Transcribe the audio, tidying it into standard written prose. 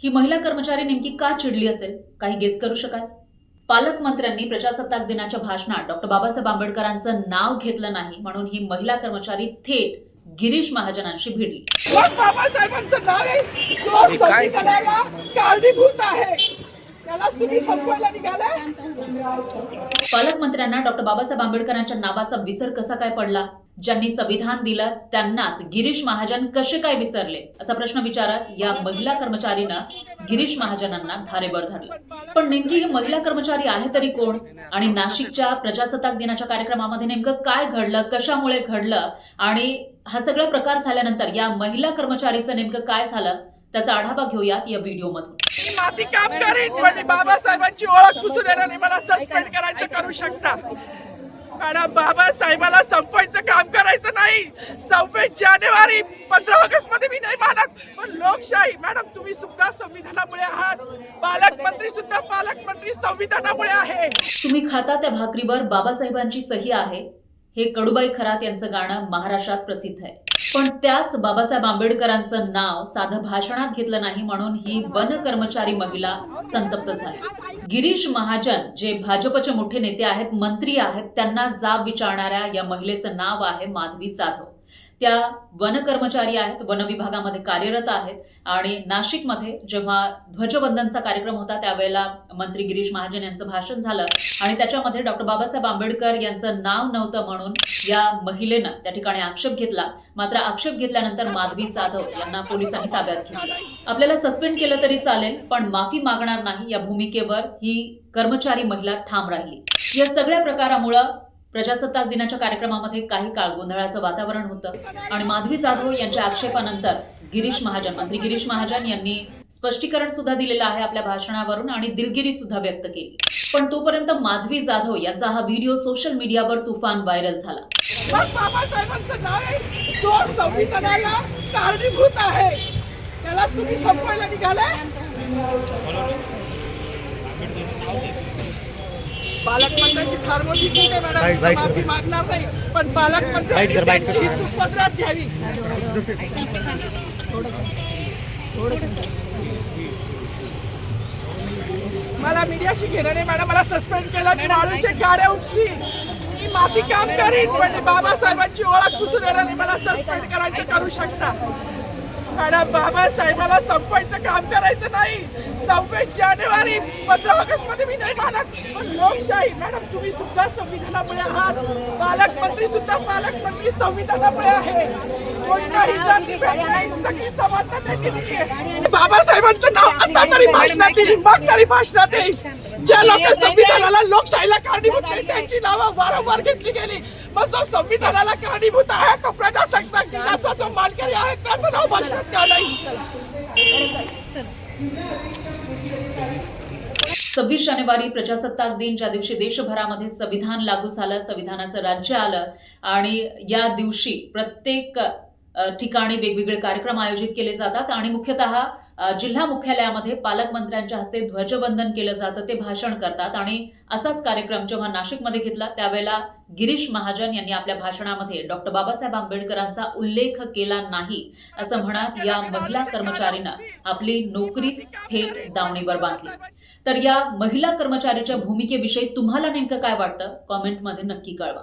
ही महिला कर्मचारी नेमकी का चिडली असेल? काही गेस करू शकाल? पालकमंत्र्यांनी प्रजासत्ताक दिनाच्या भाषणात डॉक्टर बाबासाहेब आंबेडकरांचं नाव घेतलं नाही म्हणून ही महिला कर्मचारी थेट गिरीश महाजनांशी भिडली. बाबासाहेबांचं नाव आहे जो संविधानाला कारणीभूत आहे, त्याला तुम्ही संपवायला निघालाय. पालकमंत्र्यांना डॉक्टर बाबासाहेब आंबेडकरांच्या नावाचा विसर कसा काय पडला? ज्यांनी संविधान दिलं त्यांनाच गिरीश महाजन कसे काय विसरले, असा प्रश्न विचारत या महिला कर्मचारीनं गिरीश महाजनांना धारेवर धरलं. पण नेमकी ही महिला कर्मचारी आहे तरी कोण? आणि नाशिकच्या प्रजासत्ताक दिनाच्या कार्यक्रमामध्ये नेमकं काय घडलं, कशामुळे घडलं आणि हा सगळा प्रकार झाल्यानंतर या महिला कर्मचारीचं नेमकं काय झालं त्याचा आढावा घेऊयात या व्हिडिओमधून. मी माती काम करीन पण बाबासाहेबांची ओळख पुसून येणार मला सस्पेंड करायचं करू शकता. मॅडम, बाबासाहेबाला संपवायचं काम करायचं नाही. 26 जानेवारी 15 ऑगस्ट मध्ये मी नाही मानत, पण लोकशाही मॅडम तुम्ही सुद्धा संविधानामुळे आहात. पालकमंत्री सुद्धा पालकमंत्री संविधानामुळे आहे. तुम्ही खाता त्या भाकरीवर बाबासाहेबांची सही आहे, हे कडूबाई खरात यांचं गाणं महाराष्ट्रात प्रसिद्ध आहे. पण त्याच बाबासाहेब आंबेडकरांचं नाव साधं भाषणात घेतलं नाही म्हणून ही वन कर्मचारी महिला संतप्त झाली. गिरीश महाजन जे भाजपचे मोठे नेते आहेत, मंत्री आहेत, त्यांना जाब विचारणाऱ्या या महिलेचं नाव आहे माधवी जाधव. त्या वन कर्मचारी आहेत, वन विभागामध्ये कार्यरत आहेत आणि नाशिकमध्ये जेव्हा ध्वजवंदनचा कार्यक्रम होता त्यावेळेला मंत्री गिरीश महाजन यांचं भाषण झालं आणि त्याच्यामध्ये डॉक्टर बाबासाहेब आंबेडकर यांचं नाव नव्हतं म्हणून या महिलेनं त्या ठिकाणी आक्षेप घेतला. मात्र आक्षेप घेतल्यानंतर माधवी जाधव यांना पोलिसांनी ताब्यात घेतलं. आपल्याला सस्पेंड केलं तरी चालेल पण माफी मागणार नाही या भूमिकेवर ही कर्मचारी महिला ठाम राहिली. या सगळ्या प्रकारामुळे प्रजासत्ताक दिनाच्या कार्यक्रमामध्ये काही काळ गोंधळाचं वातावरण होतं आणि माधवी जाधव यांच्या आक्षेपानंतर गिरीश महाजन, मंत्री गिरीश महाजन यांनी स्पष्टीकरण सुद्धा दिलेलं आहे आपल्या भाषणावरून आणि दिलगिरी सुद्धा व्यक्त केली. पण तोपर्यंत माधवी जाधव यांचा हा व्हिडिओ सोशल मीडियावर तुफान व्हायरल झाला. बाबासाहेबांचं नाव आहे जो संविधानाला कारणीभूत आहे, त्याला तुम्ही संपवायला निघालाय. पालकमंत्र्यांची फार मोठी चूक आहे मॅडम, माफी मागणार नाही पण पालकमंत्र्यांनी चूक पदरात घ्यावी. मला मीडियाशी घेणं नाही मॅडम, मला सस्पेंड केलं, मी वाळूचे गाड्या उपसी, मी माती काम करीन पण बाबासाहेबांची ओळख पुसून येणार मला सस्पेंड करायचं करू शकता. मॅडम, बाबासाहेबाला संपवायचं काम करायचं नाही. 26 जानेवारी 15 ऑगस्ट मध्ये मी नाही मानत, पण लोकशाही मॅडम तुम्ही सुद्धा संविधानामुळे आहात. पालकमंत्री सुद्धा पालकमंत्री संविधानामुळे आहे. कोणताही जाती भेद नाही, सगळी समानता त्यांनी दिली आहे. बाबासाहेबांचं नाव आता तरी भाषणात येईल, मग तरी भाषणात येईल. ज्या लोक संविधानाला लोकशाहीला कारणीभूत नाही त्यांची नावं वारंवार घेतली गेली, मग जो संविधानाला कारणीभूत आहे तो प्रजासत्ताक दिनाचा जो मानकरी आहे त्याचं नाव भाषणात का नाही? 26 जानेवारी प्रजासत्ताक दिन, ज्या दिवशी देशभरामध्ये संविधान लागू झालं, संविधानाचं राज्य आलं आणि या दिवशी प्रत्येक ठिकाणी वेगवेगळे कार्यक्रम आयोजित केले जातात आणि मुख्यतः जिल्हा मुख्यालयामध्ये पालकमंत्र्यांच्या हस्ते ध्वजवंदन केलं जातं, ते भाषण करतात. आणि असाच कार्यक्रम जेव्हा नाशिकमध्ये घेतला त्यावेळेला गिरीश महाजन यांनी आपल्या भाषणामध्ये डॉक्टर बाबासाहेब आंबेडकरांचा उल्लेख केला नाही असं म्हणत या महिला कर्मचारीनं आपली नोकरीच थेट दावणीवर बांधली. तर या महिला कर्मचारीच्या भूमिकेविषयी तुम्हाला नेमकं काय वाटतं, कॉमेंटमध्ये नक्की कळवा.